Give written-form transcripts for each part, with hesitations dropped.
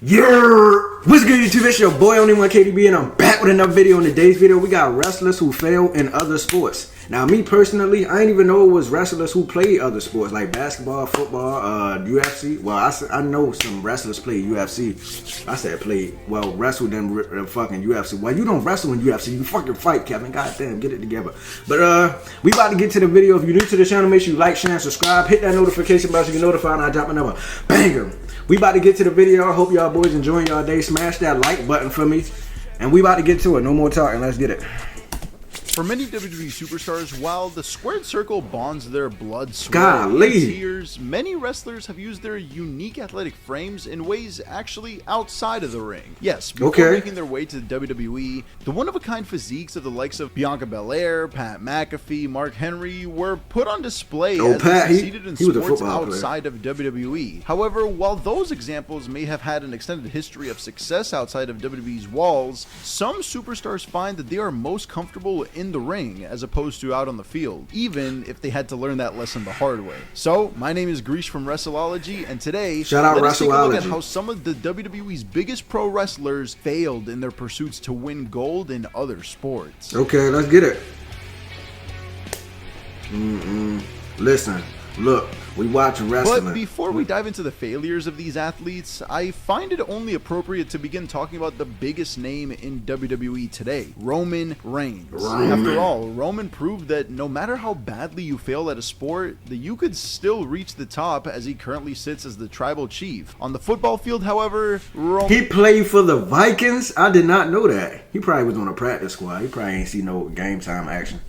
What's good, YouTube? It's your boy Only One KDB, and I'm back with another video. In today's video, we got wrestlers who fail in other sports. Now, me personally, I didn't even know it was wrestlers who played other sports like basketball, football, UFC. Well, I know some wrestlers play UFC. I said played. Well, wrestled in fucking UFC. Well, you don't wrestle in UFC. You fucking fight, Kevin. Goddamn, get it together. But we about to get to the video. If you're new to the channel, make sure you like, share, and subscribe. Hit that notification bell so you get notified when I drop another banger. We about to get to the video. I hope y'all boys enjoying y'all day. Smash that like button for me. And we about to get to it. No more talking. Let's get it. For many WWE superstars, while the squared circle bonds their blood, sweat, Golly. and tears, many wrestlers have used their unique athletic frames in ways actually outside of the ring. Yes, before making their way to the WWE, the one-of-a-kind physiques of the likes of Bianca Belair, Pat McAfee, Mark Henry were put on display as they succeeded in sports outside of WWE. However, while those examples may have had an extended history of success outside of WWE's walls, some superstars find that they are most comfortable in the ring as opposed to out on the field, even if they had to learn that lesson the hard way. So, my name is Greesh from Wrestleology, and today, let's take a look at how some of the WWE's biggest pro wrestlers failed in their pursuits to win gold in other sports. Okay, let's get it. Listen, look, we watch wrestling. But before we dive into the failures of these athletes, I find it only appropriate to begin talking about the biggest name in WWE today, Roman Reigns. After all, Roman proved that no matter how badly you fail at a sport, that you could still reach the top, as he currently sits as the tribal chief. On the football field, however, He played for the Vikings? I did not know that. He probably was on a practice squad. He probably ain't see no game time action.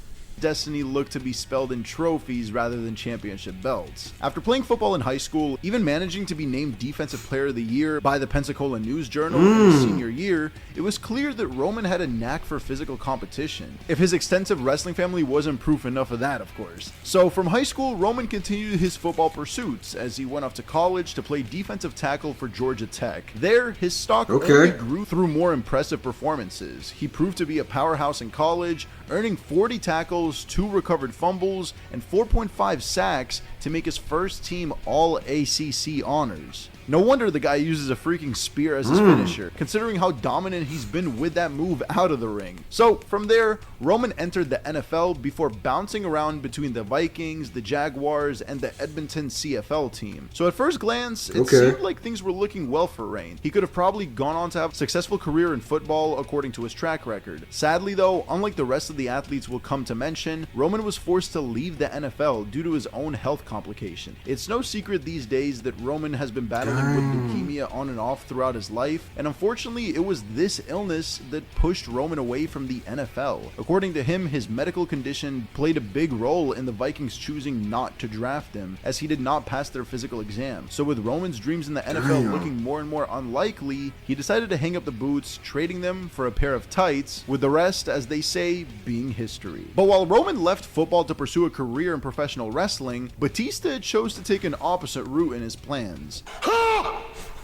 Destiny looked to be spelled in trophies rather than championship belts. After playing football in high school, even managing to be named Defensive Player of the Year by the Pensacola News-Journal in his senior year, it was clear that Roman had a knack for physical competition. If his extensive wrestling family wasn't proof enough of that, of course. So from high school, Roman continued his football pursuits as he went off to college to play defensive tackle for Georgia Tech. There, his stock only grew through more impressive performances. He proved to be a powerhouse in college, earning 40 tackles, 2 recovered fumbles, and 4.5 sacks to make his first team All-ACC honors. No wonder the guy uses a freaking spear as his finisher, considering how dominant he's been with that move out of the ring. So, from there, Roman entered the NFL before bouncing around between the Vikings, the Jaguars, and the Edmonton CFL team. So at first glance, it seemed like things were looking well for Reigns. He could have probably gone on to have a successful career in football according to his track record. Sadly though, unlike the rest of the athletes we'll come to mention, Roman was forced to leave the NFL due to his own health complication. It's no secret these days that Roman has been battling with leukemia on and off throughout his life, and unfortunately it was this illness that pushed Roman away from the NFL. According to him, his medical condition played a big role in the Vikings choosing not to draft him, as he did not pass their physical exam. So with Roman's dreams in the NFL looking more and more unlikely, he decided to hang up the boots, trading them for a pair of tights, with the rest, as they say, being history. But while Roman left football to pursue a career in professional wrestling, Batista chose to take an opposite route in his plans.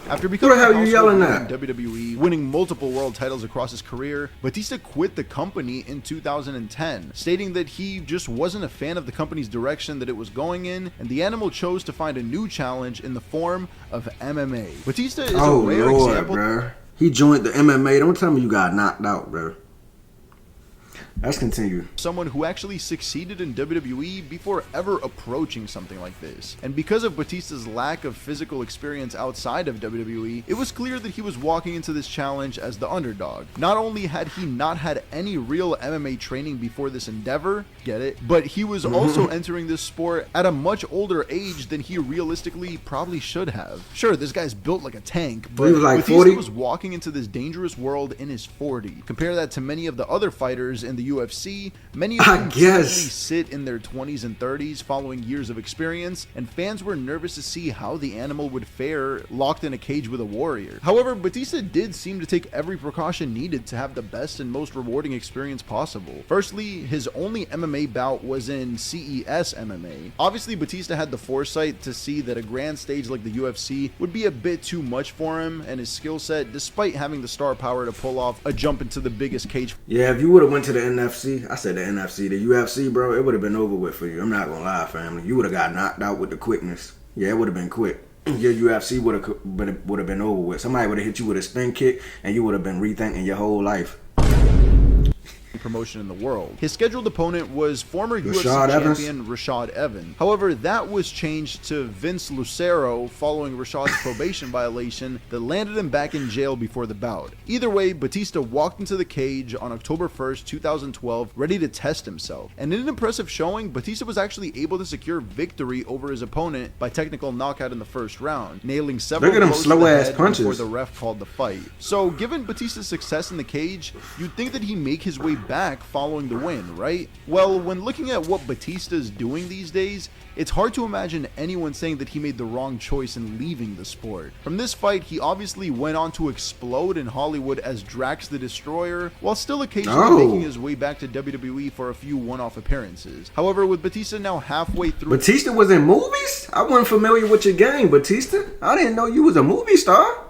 After becoming a household name in WWE, winning multiple world titles across his career, Batista quit the company in 2010, stating that he just wasn't a fan of the company's direction that it was going in, and the animal chose to find a new challenge in the form of MMA. Batista is a rare example. Bro. He joined the MMA. Don't tell me you got knocked out, bro. Let's continue. Someone who actually succeeded in WWE before ever approaching something like this. And because of Batista's lack of physical experience outside of WWE, it was clear that he was walking into this challenge as the underdog. Not only had he not had any real MMA training before this endeavor, get it, but he was also entering this sport at a much older age than he realistically probably should have. Sure, this guy's built like a tank, but he was like Batista 40? was walking into this dangerous world in his 40. Compare that to many of the other fighters in the UFC, many of them simply sit in their 20s and 30s following years of experience, and fans were nervous to see how the animal would fare locked in a cage with a warrior. However, Batista did seem to take every precaution needed to have the best and most rewarding experience possible. Firstly, his only MMA bout was in CES MMA. Obviously, Batista had the foresight to see that a grand stage like the UFC would be a bit too much for him and his skill set, despite having the star power to pull off a jump into the biggest cage. Yeah, if you would have went to the NFC, I said the NFC, the UFC, bro, it would have been over with for you. I'm not gonna lie, family. You would have got knocked out with the quickness. Yeah, it would have been quick. your UFC would have been over with. Somebody would have hit you with a spin kick, and you would have been rethinking your whole life. Promotion in the world. His scheduled opponent was former UFC champion Rashad Evans. However, that was changed to Vince Lucero following Rashad's probation violation that landed him back in jail before the bout. Either way, Batista walked into the cage on October 1st, 2012, ready to test himself. And in an impressive showing, Batista was actually able to secure victory over his opponent by technical knockout in the first round, nailing several blows to the head before the ref called the fight. So, given Batista's success in the cage, you'd think that he'd make his way back following the win, right? Well, when looking at what Batista's doing these days, it's hard to imagine anyone saying that he made the wrong choice in leaving the sport. From this fight, he obviously went on to explode in Hollywood as Drax the Destroyer, while still occasionally making his way back to WWE for a few one-off appearances. However, with Batista now halfway through... Batista was in movies? I wasn't familiar with your game, Batista. I didn't know you was a movie star.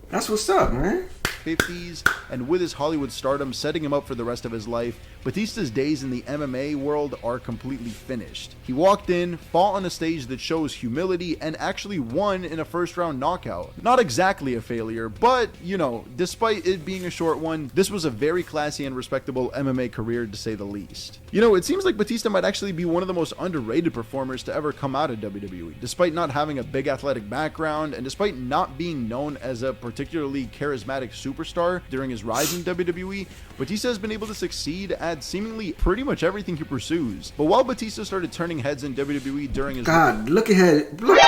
That's what's up, man. 50s, and with his Hollywood stardom setting him up for the rest of his life, Batista's days in the MMA world are completely finished. He walked in, fought on a stage that shows humility, and actually won in a first-round knockout. Not exactly a failure, but, you know, despite it being a short one, this was a very classy and respectable MMA career to say the least. You know, it seems like Batista might actually be one of the most underrated performers to ever come out of WWE. Despite not having a big athletic background, and despite not being known as a particularly charismatic superstar during his rise in WWE, Batista has been able to succeed at seemingly pretty much everything he pursues. But while Batista started turning heads in WWE during his... God, look at him. Look.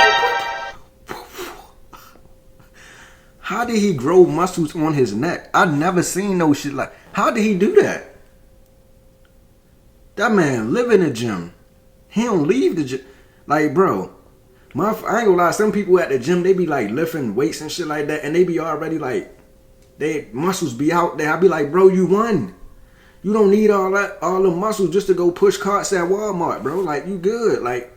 How did he grow muscles on his neck? I've never seen no shit like... How did he do that? That man live in the gym. He don't leave the gym. Like, bro, I ain't gonna lie. Some people at the gym, they be like lifting weights and shit like that, and they be already like, their muscles be out there. I be like, bro, you won. You don't need all the muscles just to go push carts at Walmart, bro. Like, you good. Like,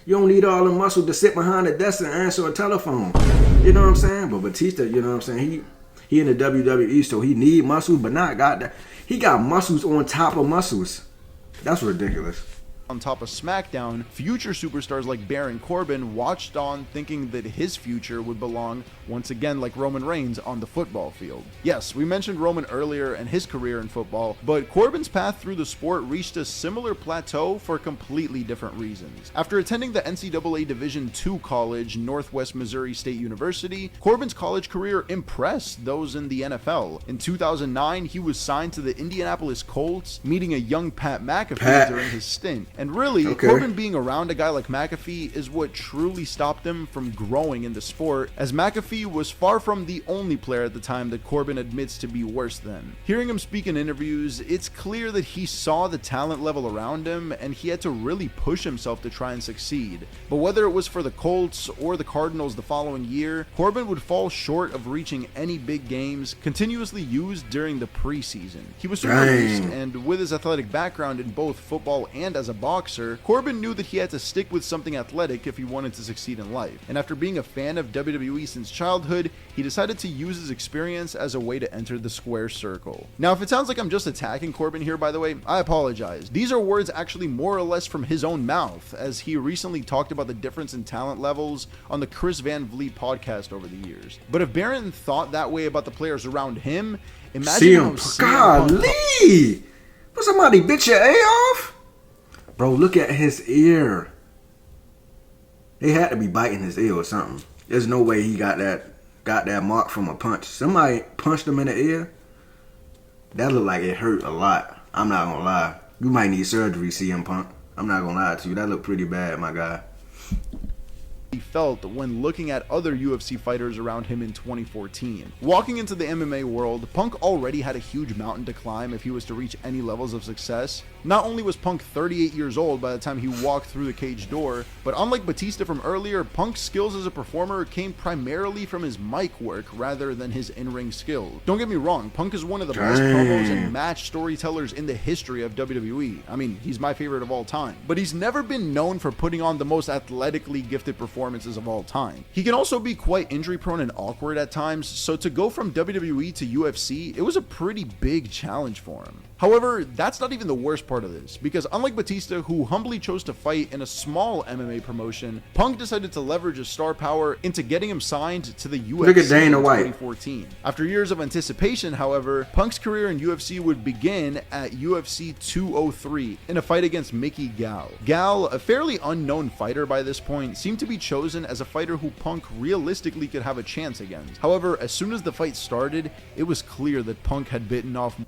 you don't need all the muscle to sit behind a desk and answer a telephone. You know what I'm saying? But Batista, you know what I'm saying? He in the WWE, so he need muscles, but not got that. He got muscles on top of muscles. That's ridiculous. On top of SmackDown, future superstars like Baron Corbin watched on thinking that his future would belong, once again like Roman Reigns, on the football field. Yes, we mentioned Roman earlier and his career in football, but Corbin's path through the sport reached a similar plateau for completely different reasons. After attending the NCAA Division II college, Northwest Missouri State University, Corbin's college career impressed those in the NFL. In 2009, he was signed to the Indianapolis Colts, meeting a young Pat McAfee during his stint. And really, Corbin being around a guy like McAfee is what truly stopped him from growing in the sport, as McAfee was far from the only player at the time that Corbin admits to be worse than. Hearing him speak in interviews, it's clear that he saw the talent level around him and he had to really push himself to try and succeed. But whether it was for the Colts or the Cardinals the following year, Corbin would fall short of reaching any big games continuously used during the preseason. He was super used, and with his athletic background in both football and as a boxer, Corbin knew that he had to stick with something athletic if he wanted to succeed in life. And after being a fan of WWE since childhood, he decided to use his experience as a way to enter the square circle. Now, if it sounds like I'm just attacking Corbin here, by the way, I apologize. These are words actually more or less from his own mouth, as he recently talked about the difference in talent levels on the Chris Van Vliet podcast over the years. But if Baron thought that way about the players around him, imagine golly! Will somebody bit your A off? Bro, look at his ear. They had to be biting his ear or something. There's no way he got that mark from a punch. Somebody punched him in the ear. That looked like it hurt a lot. I'm not gonna lie. You might need surgery, CM Punk. I'm not gonna lie to you. That looked pretty bad, my guy. He felt when looking at other UFC fighters around him in 2014. Walking into the MMA world, Punk already had a huge mountain to climb if he was to reach any levels of success. Not only was Punk 38 years old by the time he walked through the cage door, but unlike Batista from earlier, Punk's skills as a performer came primarily from his mic work rather than his in-ring skill. Don't get me wrong, Punk is one of the best promos and match storytellers in the history of WWE. I mean, he's my favorite of all time. But he's never been known for putting on the most athletically gifted performances of all time. He can also be quite injury prone and awkward at times, so to go from WWE to UFC, it was a pretty big challenge for him. However, that's not even the worst part of this, because unlike Batista, who humbly chose to fight in a small MMA promotion, Punk decided to leverage his star power into getting him signed to the UFC Look at Dana in White. 2014. After years of anticipation, however, Punk's career in UFC would begin at UFC 203 in a fight against Mickey Gall. Gall, a fairly unknown fighter by this point, seemed to be chosen as a fighter who Punk realistically could have a chance against. However, as soon as the fight started, it was clear that Punk had bitten off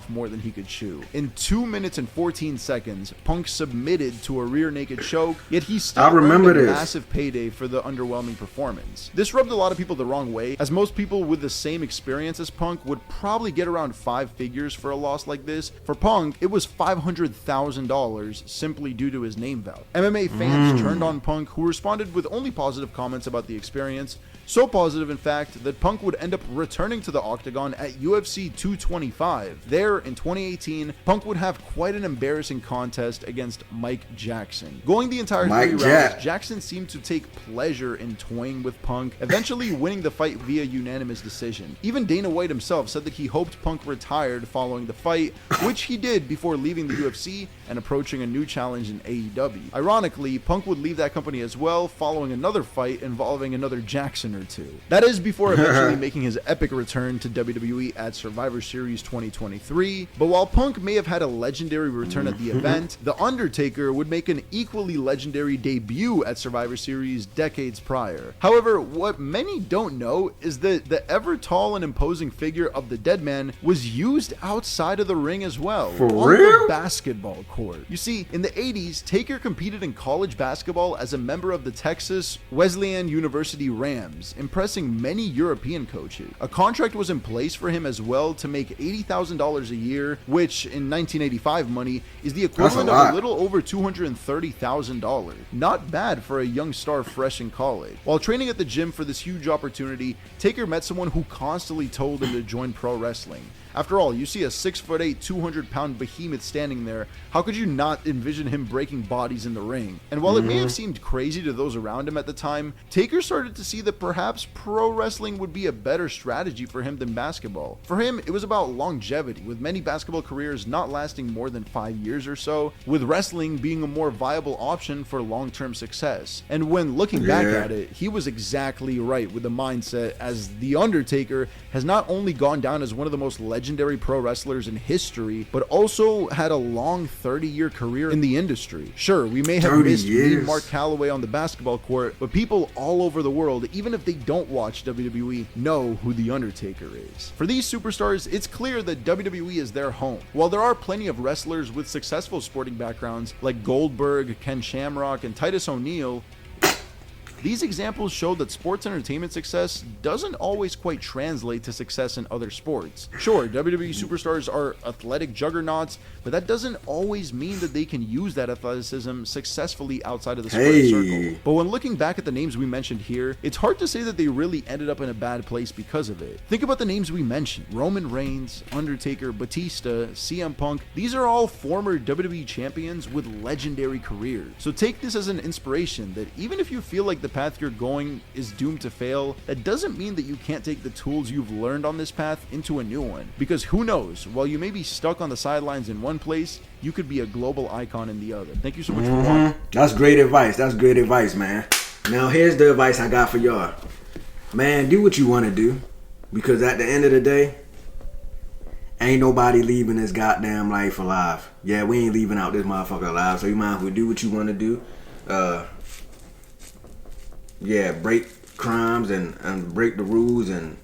more than he could chew. In 2 minutes and 14 seconds, Punk submitted to a rear naked choke, yet he still earned a massive payday for the underwhelming performance. This rubbed a lot of people the wrong way, as most people with the same experience as Punk would probably get around 5 figures for a loss like this. For Punk, it was $500,000 simply due to his name value. MMA fans turned on Punk, who responded with only positive comments about the experience. So positive, in fact, that Punk would end up returning to the octagon at UFC 225. There, in 2018, Punk would have quite an embarrassing contest against Mike Jackson. Going the entire 3 rounds, Jackson seemed to take pleasure in toying with Punk, eventually winning the fight via unanimous decision. Even Dana White himself said that he hoped Punk retired following the fight, which he did before leaving the UFC and approaching a new challenge in AEW. Ironically, Punk would leave that company as well, following another fight involving another Jackson or two. That is before eventually making his epic return to WWE at Survivor Series 2023. But while Punk may have had a legendary return at the event, The Undertaker would make an equally legendary debut at Survivor Series decades prior. However, what many don't know is that the ever tall and imposing figure of the Dead Man was used outside of the ring as well, on the basketball court. You see, in the 80s, Taker competed in college basketball as a member of the Texas Wesleyan University Rams, impressing many European coaches. A contract was in place for him as well to make $80,000 a year, which in 1985 money is the equivalent of a little over $230,000. Not bad for a young star fresh in college. While training at the gym for this huge opportunity, Taker met someone who constantly told him to join pro wrestling. After all, you see a 6'8", 200-pound behemoth standing there, how could you not envision him breaking bodies in the ring? And while it may have seemed crazy to those around him at the time, Taker started to see that perhaps pro wrestling would be a better strategy for him than basketball. For him, it was about longevity, with many basketball careers not lasting more than 5 years or so, with wrestling being a more viable option for long-term success. And when looking back at it, he was exactly right with the mindset, as The Undertaker has not only gone down as one of the most legendary pro wrestlers in history, but also had a long 30-year career in the industry. Sure, we may have missed Mark Calloway on the basketball court, but people all over the world, even if they don't watch WWE, know who The Undertaker is. For these superstars, it's clear that WWE is their home. While there are plenty of wrestlers with successful sporting backgrounds like Goldberg, Ken Shamrock, and Titus O'Neil, these examples show that sports entertainment success doesn't always quite translate to success in other sports. Sure, WWE superstars are athletic juggernauts, but that doesn't always mean that they can use that athleticism successfully outside of the sports circle. But when looking back at the names we mentioned here, it's hard to say that they really ended up in a bad place because of it. Think about the names we mentioned: Roman Reigns, Undertaker, Batista, CM Punk. These are all former WWE champions with legendary careers. So take this as an inspiration that even if you feel like the path you're going is doomed to fail, that doesn't mean that you can't take the tools you've learned on this path into a new one. Because who knows, while you may be stuck on the sidelines in one place, you could be a global icon in the other. Thank you so much for watching. That's great advice. That's great advice, man. Now here's the advice I got for y'all. Man, do what you want to do, because at the end of the day, ain't nobody leaving this goddamn life alive. Yeah, we ain't leaving out this motherfucker alive, so you might as well do what you want to do. Yeah, break crimes and break the rules and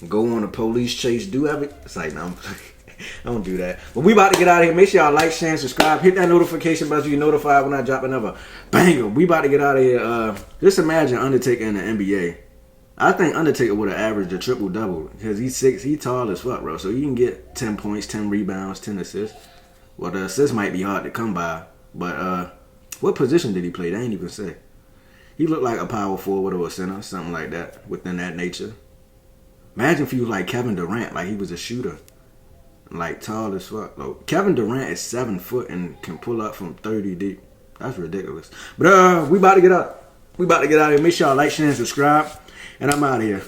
go on a police chase. Do everything. It's like, no, I don't do that. But we about to get out of here. Make sure y'all like, share, and subscribe. Hit that notification bell so you're notified when I drop another banger. We about to get out of here. Just imagine Undertaker in the NBA. I think Undertaker would have averaged a triple-double because he's 6, he tall as fuck, bro. So you can get 10 points, 10 rebounds, 10 assists. Well, the assists might be hard to come by. But what position did he play? They ain't even say. He looked like a power forward or a center, something like that, within that nature. Imagine if he was like Kevin Durant, like he was a shooter, like tall as fuck. Like, Kevin Durant is 7 foot and can pull up from 30 deep. That's ridiculous. But we about to get out. We about to get out of here. Make sure y'all like, share, and subscribe. And I'm out of here.